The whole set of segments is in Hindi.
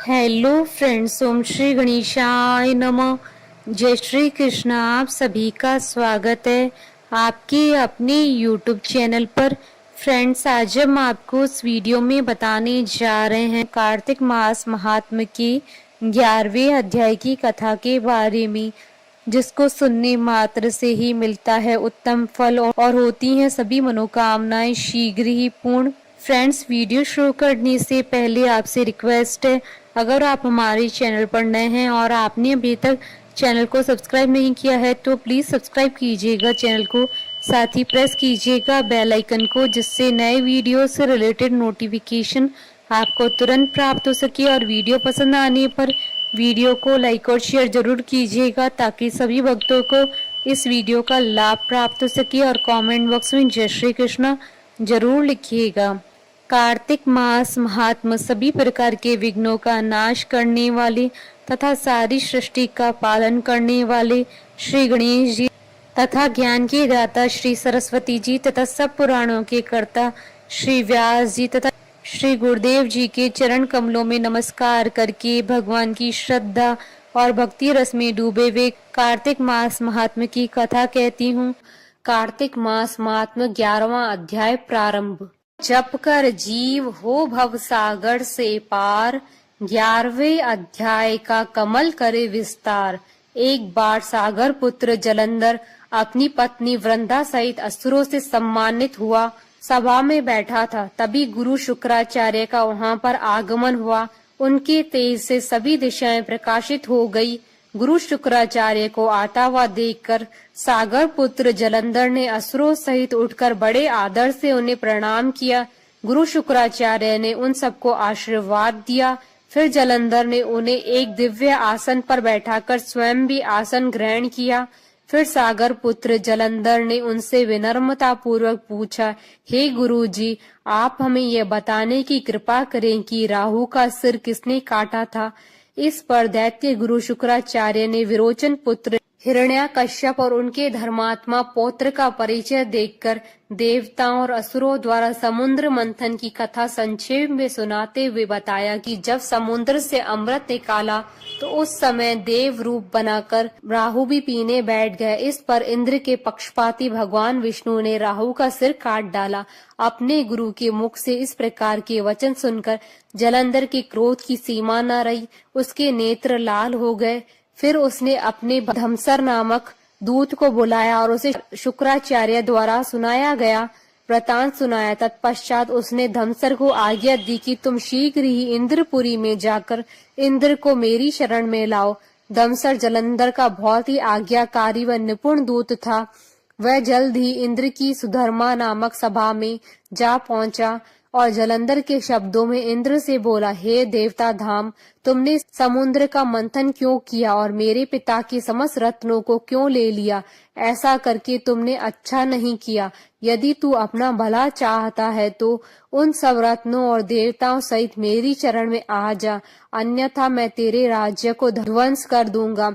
हेलो फ्रेंड्स, ओम श्री गणेशाय नमः। जय श्री कृष्ण। आप सभी का स्वागत है आपके अपने यूट्यूब चैनल पर। फ्रेंड्स, आज हम आपको इस वीडियो में बताने जा रहे हैं कार्तिक मास महात्म्य के 11वें अध्याय की कथा के बारे में, जिसको सुनने मात्र से ही मिलता है उत्तम फल और होती हैं सभी मनोकामनाएं शीघ्र ही पूर्ण। फ्रेंड्स, वीडियो शुरू करने से पहले आपसे रिक्वेस्ट है, अगर आप हमारे चैनल पर नए हैं और आपने अभी तक चैनल को सब्सक्राइब नहीं किया है तो प्लीज सब्सक्राइब कीजिएगा चैनल को, साथ ही प्रेस कीजिएगा बेल आइकन को, जिससे नए वीडियो से रिलेटेड नोटिफिकेशन आपको तुरंत प्राप्त हो सके। और वीडियो पसंद आने पर वीडियो को लाइक और शेयर जरूर कीजिएगा ताकि सभी भक्तों को इस वीडियो का लाभ प्राप्त हो सके। और कमेंट बॉक्स में जय श्री कृष्ण जरूर लिखिएगा। कार्तिक मास महात्म सभी प्रकार के विघ्नों का नाश करने वाले तथा सारी सृष्टि का पालन करने वाले श्री गणेश जी तथा ज्ञान के दाता श्री सरस्वती जी तथा सब पुराणों के कर्ता श्री व्यास जी तथा श्री गुरुदेव जी के चरण कमलों में नमस्कार करके भगवान की श्रद्धा और भक्ति रस में डूबे हुए कार्तिक मास महात्म्य की कथा कहती हूँ। कार्तिक मास महात्म्य 11वां अध्याय प्रारंभ। जप कर जीव हो भव सागर से पार, 11वें अध्याय का कमल करे विस्तार। एक बार सागर पुत्र जलंधर अपनी पत्नी वृंदा सहित असुरों से सम्मानित हुआ सभा में बैठा था। तभी गुरु शुक्राचार्य का वहां पर आगमन हुआ। उनके तेज से सभी दिशाएं प्रकाशित हो गई। गुरु शुक्राचार्य को आता हुआ देखकर सागर पुत्र जलंधर ने असुरों सहित उठकर बड़े आदर से उन्हें प्रणाम किया। गुरु शुक्राचार्य ने उन सबको आशीर्वाद दिया। फिर जलंधर ने उन्हें एक दिव्य आसन पर बैठाकर स्वयं भी आसन ग्रहण किया। फिर सागर पुत्र जलंधर ने उनसे विनम्रता पूर्वक पूछा, हे गुरु जी, आप हमें यह बताने की कृपा करें कि राहु का सिर किसने काटा था। इस पर दैत्य गुरु शुक्राचार्य ने विरोचन पुत्र हिरण्याकश्यप और उनके धर्मात्मा पौत्र का परिचय देखकर देवताओं और असुरों द्वारा समुद्र मंथन की कथा संक्षेप में सुनाते हुए बताया कि जब समुद्र से अमृत निकाला तो उस समय देव रूप बनाकर राहु भी पीने बैठ गए। इस पर इंद्र के पक्षपाती भगवान विष्णु ने राहु का सिर काट डाला। अपने गुरु के मुख से इस प्रकार के वचन सुनकर जलंधर के क्रोध की सीमा न रही। उसके नेत्र लाल हो गए। फिर उसने अपने धमसर नामक दूत को बुलाया और उसे शुक्राचार्य द्वारा सुनाया गया वृतांत सुनाया। तत्पश्चात उसने धमसर को आज्ञा दी कि तुम शीघ्र ही इंद्रपुरी में जाकर इंद्र को मेरी शरण में लाओ। धमसर जलंधर का बहुत ही आज्ञाकारी व निपुण दूत था। वह जल्द ही इंद्र की सुधर्मा नामक सभा में जा पहुंचा और जलंधर के शब्दों में इंद्र से बोला, हे देवता धाम, तुमने समुद्र का मंथन क्यों किया और मेरे पिता के समस्त रत्नों को क्यों ले लिया? ऐसा करके तुमने अच्छा नहीं किया। यदि तू अपना भला चाहता है तो उन सब रत्नों और देवताओं सहित मेरी चरण में आ जा, अन्यथा मैं तेरे राज्य को ध्वंस कर दूंगा।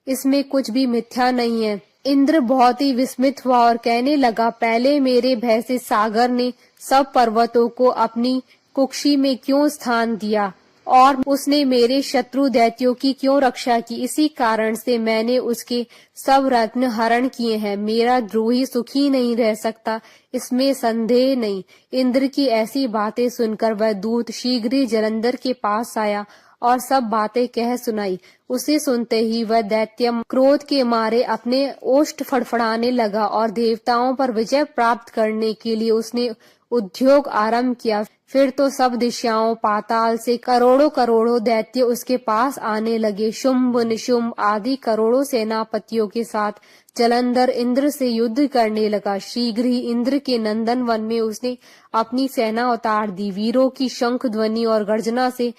इसमें कुछ भी मिथ्या नहीं है। इंद्र बहुत ही विस्मित हुआ और कहने लगा, पहले मेरे भय से सागर ने सब पर्वतों को अपनी कुक्षी में क्यों स्थान दिया और उसने मेरे शत्रु दैत्यों की क्यों रक्षा की? इसी कारण से मैंने उसके सब रत्न हरण किए हैं। मेरा द्रोही सुखी नहीं रह सकता, इसमें संदेह नहीं। इंद्र की ऐसी बातें सुनकर वह दूत शीघ्र ही जलंधर के पास आया और सब बातें कह सुनाई। उसे सुनते ही वह दैत्य क्रोध के मारे अपने ओष्ठ फड़फड़ाने लगा और देवताओं पर विजय प्राप्त करने के लिए उसने उद्योग आरंभ किया। फिर तो सब दिशाओं पाताल से करोड़ों करोड़ों दैत्य उसके पास आने लगे। शुंभ निशुंभ आदि करोड़ों सेनापतियों के साथ जलंधर इंद्र से युद्ध करने लगा। शीघ्र ही इंद्र के नंदन वन में उसने अपनी सेना उतार दी। वीरों की शंख ध्वनि और गर्जना से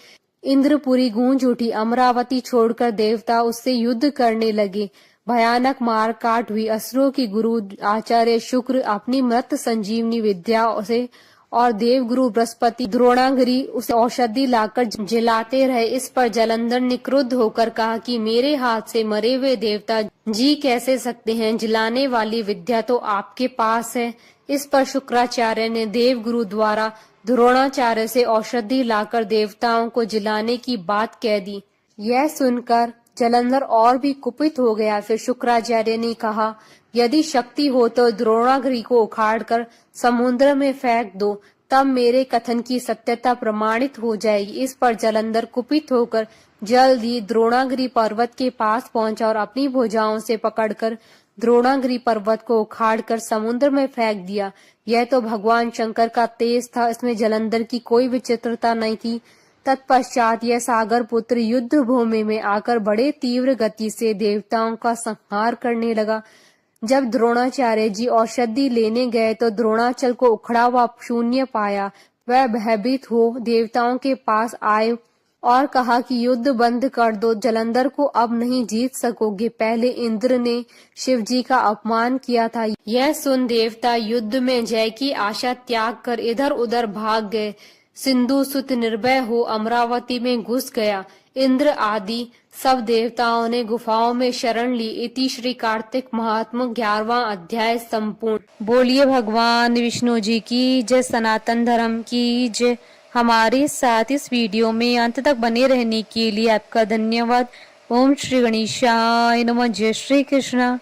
इंद्रपुरी गूंज उठी। अमरावती छोड़कर देवता उससे युद्ध करने लगे। भयानक मार काट हुई। असुरों की गुरु आचार्य शुक्र अपनी मृत संजीवनी विद्या से और देवगुरु बृहस्पति द्रोणागिरी उसे औषधि लाकर जिलाते रहे। इस पर जलंधर ने क्रुद्ध होकर कहा कि मेरे हाथ से मरे हुए देवता जी कैसे सकते हैं? जिलाने वाली विद्या तो आपके पास है। इस पर शुक्राचार्य ने देवगुरु द्वारा द्रोणाचार्य से औषधि लाकर देवताओं को जिलाने की बात कह दी। यह सुनकर जलंधर और भी कुपित हो गया। फिर शुक्राचार्य ने कहा, यदि शक्ति हो तो द्रोणागिरि को उखाड़कर समुद्र में फेंक दो, तब मेरे कथन की सत्यता प्रमाणित हो जाएगी। इस पर जलंधर कुपित होकर जल्द ही द्रोणागिरि पर्वत के पास पहुंचा और अपनी भुजाओं से पकड़कर द्रोणागिरि पर्वत को उखाड़कर समुद्र में फेंक दिया। यह तो भगवान शंकर का तेज था, इसमें जलंधर की कोई विचित्रता नहीं थी। तत्पश्चात यह सागर पुत्र युद्ध भूमि में आकर बड़े तीव्र गति से देवताओं का संहार करने लगा। जब द्रोणाचार्य जी औषधि लेने गए तो द्रोणाचल को उखड़ा हुआ शून्य पाया। वह भयभीत हो देवताओं के पास आए और कहा कि युद्ध बंद कर दो, जलंधर को अब नहीं जीत सकोगे। पहले इंद्र ने शिव जी का अपमान किया था। यह सुन देवता युद्ध में जय की आशा त्याग कर इधर उधर भाग गए। सिंधु सुत निर्भय हो अमरावती में घुस गया। इंद्र आदि सब देवताओं ने गुफाओं में शरण ली। इति श्री कार्तिक महात्म 11वां अध्याय संपूर्ण। बोलिए भगवान विष्णु जी की जय, सनातन धर्म की जय। हमारे साथ इस वीडियो में अंत तक बने रहने के लिए आपका धन्यवाद। ओम श्री गणेशाय नमः। जय श्री कृष्ण।